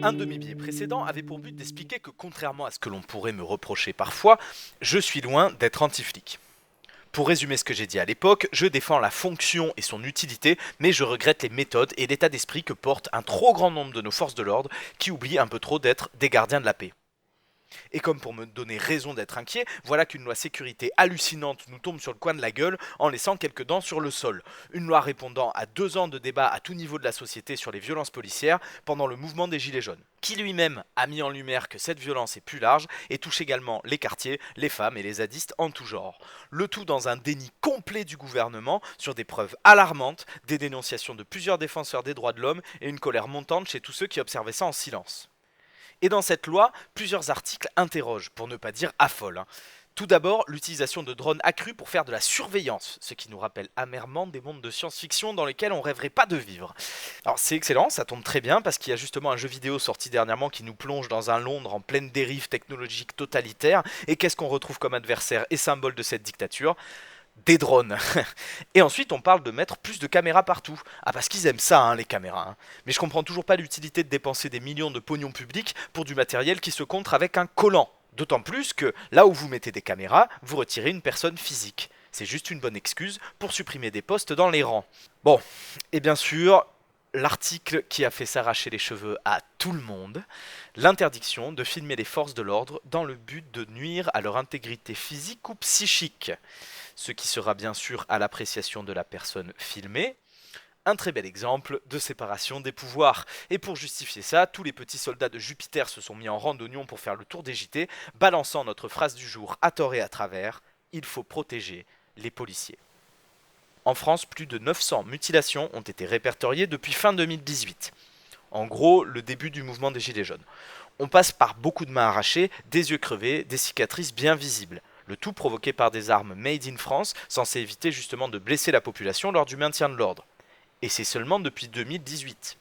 Un de mes biais précédents avait pour but d'expliquer que contrairement à ce que l'on pourrait me reprocher parfois, je suis loin d'être anti-flic. Pour résumer ce que j'ai dit à l'époque, je défends la fonction et son utilité, mais je regrette les méthodes et l'état d'esprit que porte un trop grand nombre de nos forces de l'ordre qui oublient un peu trop d'être des gardiens de la paix. Et comme pour me donner raison d'être inquiet, voilà qu'une loi sécurité hallucinante nous tombe sur le coin de la gueule en laissant quelques dents sur le sol. Une loi répondant à 2 ans de débat à tout niveau de la société sur les violences policières pendant le mouvement des Gilets jaunes, qui lui-même a mis en lumière que cette violence est plus large et touche également les quartiers, les femmes et les zadistes en tout genre. Le tout dans un déni complet du gouvernement sur des preuves alarmantes, des dénonciations de plusieurs défenseurs des droits de l'homme et une colère montante chez tous ceux qui observaient ça en silence. Et dans cette loi, plusieurs articles interrogent, pour ne pas dire affolent. Tout d'abord, l'utilisation de drones accrue pour faire de la surveillance, ce qui nous rappelle amèrement des mondes de science-fiction dans lesquels on rêverait pas de vivre. Alors c'est excellent, ça tombe très bien parce qu'il y a justement un jeu vidéo sorti dernièrement qui nous plonge dans un Londres en pleine dérive technologique totalitaire. Et qu'est-ce qu'on retrouve comme adversaire et symbole de cette dictature ? Des drones. Et ensuite, on parle de mettre plus de caméras partout. Ah, parce qu'ils aiment ça, hein, les caméras. Hein. Mais je comprends toujours pas l'utilité de dépenser des millions de pognon public pour du matériel qui se contre avec un collant. D'autant plus que là où vous mettez des caméras, vous retirez une personne physique. C'est juste une bonne excuse pour supprimer des postes dans les rangs. Bon, et bien sûr, l'article qui a fait s'arracher les cheveux à tout le monde, l'interdiction de filmer les forces de l'ordre dans le but de nuire à leur intégrité physique ou psychique, ce qui sera bien sûr à l'appréciation de la personne filmée. Un très bel exemple de séparation des pouvoirs. Et pour justifier ça, tous les petits soldats de Jupiter se sont mis en rang d'oignon pour faire le tour des JT, balançant notre phrase du jour à tort et à travers, il faut protéger les policiers. En France, plus de 900 mutilations ont été répertoriées depuis fin 2018. En gros, le début du mouvement des Gilets jaunes. On passe par beaucoup de mains arrachées, des yeux crevés, des cicatrices bien visibles. Le tout provoqué par des armes made in France, censées éviter justement de blesser la population lors du maintien de l'ordre. Et c'est seulement depuis 2018.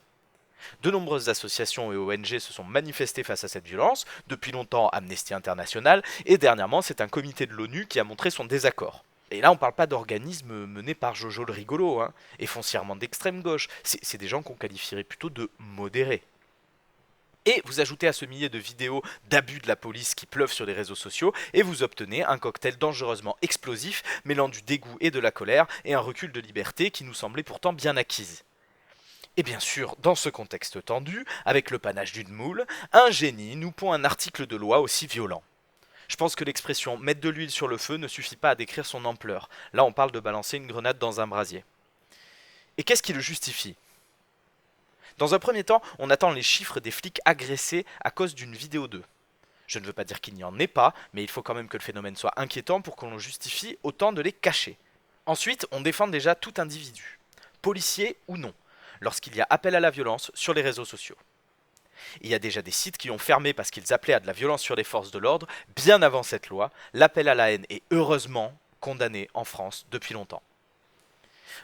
De nombreuses associations et ONG se sont manifestées face à cette violence, depuis longtemps Amnesty International, et dernièrement c'est un comité de l'ONU qui a montré son désaccord. Et là on parle pas d'organismes menés par Jojo le rigolo, hein, et foncièrement d'extrême gauche, c'est des gens qu'on qualifierait plutôt de modérés. Et vous ajoutez à ce millier de vidéos d'abus de la police qui pleuvent sur les réseaux sociaux et vous obtenez un cocktail dangereusement explosif mêlant du dégoût et de la colère et un recul de liberté qui nous semblait pourtant bien acquise. Et bien sûr, dans ce contexte tendu, avec le panache d'une moule, un génie nous pond un article de loi aussi violent. Je pense que l'expression mettre de l'huile sur le feu ne suffit pas à décrire son ampleur. Là, on parle de balancer une grenade dans un brasier. Et qu'est-ce qui le justifie ? Dans un premier temps, on attend les chiffres des flics agressés à cause d'une vidéo d'eux. Je ne veux pas dire qu'il n'y en ait pas, mais il faut quand même que le phénomène soit inquiétant pour qu'on justifie autant de les cacher. Ensuite, on défend déjà tout individu, policier ou non, lorsqu'il y a appel à la violence sur les réseaux sociaux. Il y a déjà des sites qui ont fermé parce qu'ils appelaient à de la violence sur les forces de l'ordre, bien avant cette loi, l'appel à la haine est heureusement condamné en France depuis longtemps.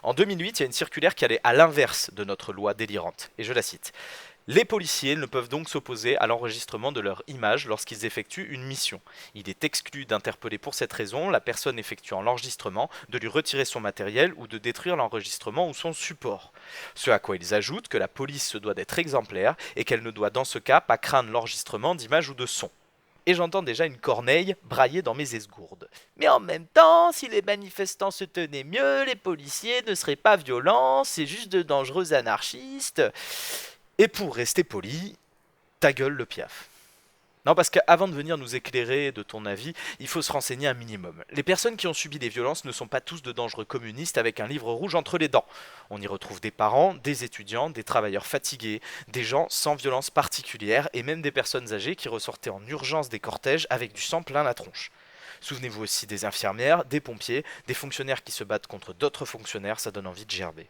En 2008, il y a une circulaire qui allait à l'inverse de notre loi délirante, et je la cite. Les policiers ne peuvent donc s'opposer à l'enregistrement de leur image lorsqu'ils effectuent une mission. Il est exclu d'interpeller pour cette raison la personne effectuant l'enregistrement, de lui retirer son matériel ou de détruire l'enregistrement ou son support. Ce à quoi ils ajoutent que la police se doit d'être exemplaire et qu'elle ne doit dans ce cas pas craindre l'enregistrement d'images ou de sons. Et j'entends déjà une corneille brailler dans mes esgourdes. Mais en même temps, si les manifestants se tenaient mieux, les policiers ne seraient pas violents, c'est juste de dangereux anarchistes. Et pour rester poli, ta gueule le piaf. Non, parce qu'avant de venir nous éclairer de ton avis, il faut se renseigner un minimum. Les personnes qui ont subi des violences ne sont pas tous de dangereux communistes avec un livre rouge entre les dents. On y retrouve des parents, des étudiants, des travailleurs fatigués, des gens sans violence particulière et même des personnes âgées qui ressortaient en urgence des cortèges avec du sang plein la tronche. Souvenez-vous aussi des infirmières, des pompiers, des fonctionnaires qui se battent contre d'autres fonctionnaires, ça donne envie de gerber.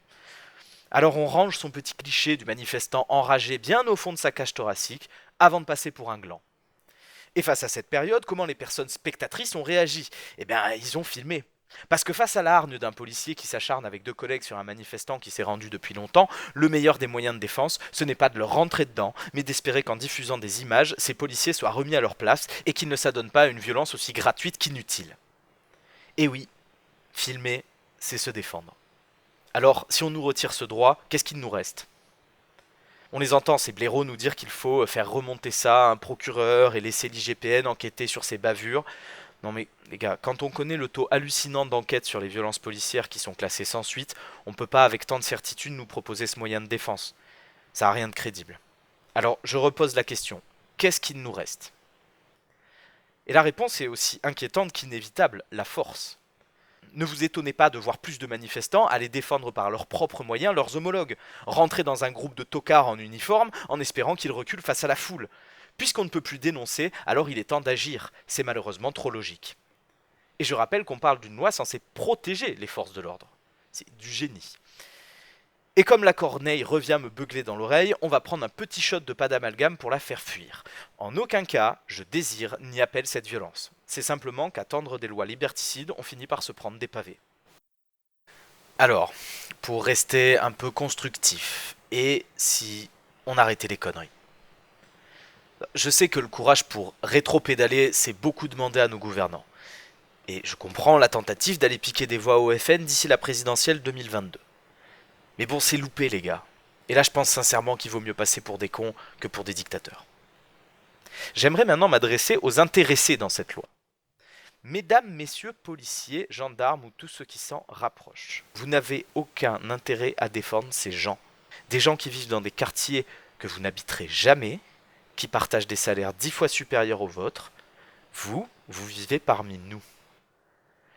Alors on range son petit cliché du manifestant enragé bien au fond de sa cage thoracique avant de passer pour un gland. Et face à cette période, comment les personnes spectatrices ont réagi ? Eh bien, ils ont filmé. Parce que face à la hargne d'un policier qui s'acharne avec 2 collègues sur un manifestant qui s'est rendu depuis longtemps, le meilleur des moyens de défense, ce n'est pas de leur rentrer dedans, mais d'espérer qu'en diffusant des images, ces policiers soient remis à leur place et qu'ils ne s'adonnent pas à une violence aussi gratuite qu'inutile. Et oui, filmer, c'est se défendre. Alors, si on nous retire ce droit, qu'est-ce qu'il nous reste ? On les entend, ces blaireaux, nous dire qu'il faut faire remonter ça à un procureur et laisser l'IGPN enquêter sur ces bavures. Non mais les gars, quand on connaît le taux hallucinant d'enquêtes sur les violences policières qui sont classées sans suite, on peut pas avec tant de certitude nous proposer ce moyen de défense. Ça a rien de crédible. Alors je repose la question, qu'est-ce qu'il nous reste? Et la réponse est aussi inquiétante qu'inévitable, la force. Ne vous étonnez pas de voir plus de manifestants aller défendre par leurs propres moyens leurs homologues, rentrer dans un groupe de tocards en uniforme en espérant qu'ils reculent face à la foule. Puisqu'on ne peut plus dénoncer, alors il est temps d'agir. C'est malheureusement trop logique. Et je rappelle qu'on parle d'une loi censée protéger les forces de l'ordre. C'est du génie. Et comme la corneille revient me beugler dans l'oreille, on va prendre un petit shot de pas d'amalgame pour la faire fuir. En aucun cas, je désire ni appelle cette violence. C'est simplement qu'à tendre des lois liberticides, on finit par se prendre des pavés. Alors, pour rester un peu constructif, et si on arrêtait les conneries? Je sais que le courage pour rétro-pédaler, c'est beaucoup demandé à nos gouvernants. Et je comprends la tentative d'aller piquer des voix au FN d'ici la présidentielle 2022. Mais bon, c'est loupé, les gars. Et là, je pense sincèrement qu'il vaut mieux passer pour des cons que pour des dictateurs. J'aimerais maintenant m'adresser aux intéressés dans cette loi. Mesdames, messieurs, policiers, gendarmes ou tous ceux qui s'en rapprochent, vous n'avez aucun intérêt à défendre ces gens. Des gens qui vivent dans des quartiers que vous n'habiterez jamais, qui partagent des salaires 10 fois supérieurs aux vôtres. Vous vivez parmi nous.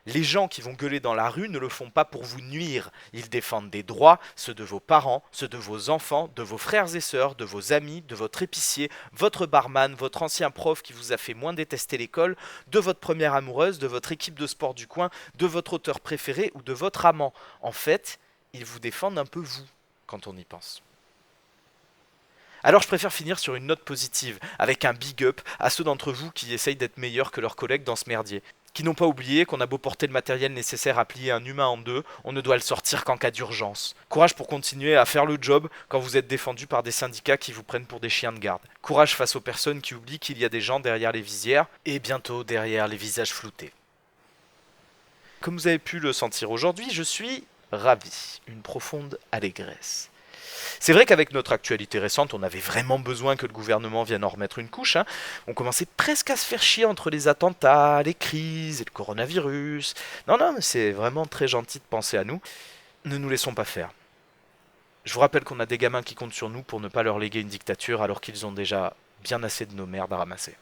Les gens qui vont gueuler dans la rue ne le font pas pour vous nuire. Ils défendent des droits, ceux de vos parents, ceux de vos enfants, de vos frères et sœurs, de vos amis, de votre épicier, votre barman, votre ancien prof qui vous a fait moins détester l'école, de votre première amoureuse, de votre équipe de sport du coin, de votre auteur préféré ou de votre amant. En fait, ils vous défendent un peu vous, quand on y pense. Alors je préfère finir sur une note positive, avec un big up à ceux d'entre vous qui essayent d'être meilleurs que leurs collègues dans ce merdier, qui n'ont pas oublié qu'on a beau porter le matériel nécessaire à plier un humain en deux, on ne doit le sortir qu'en cas d'urgence. Courage pour continuer à faire le job quand vous êtes défendu par des syndicats qui vous prennent pour des chiens de garde. Courage face aux personnes qui oublient qu'il y a des gens derrière les visières, et bientôt derrière les visages floutés. Comme vous avez pu le sentir aujourd'hui, je suis ravi, une profonde allégresse. C'est vrai qu'avec notre actualité récente, on avait vraiment besoin que le gouvernement vienne en remettre une couche. On commençait presque à se faire chier entre les attentats, les crises et le coronavirus. Non, mais c'est vraiment très gentil de penser à nous. Ne nous laissons pas faire. Je vous rappelle qu'on a des gamins qui comptent sur nous pour ne pas leur léguer une dictature alors qu'ils ont déjà bien assez de nos merdes à ramasser.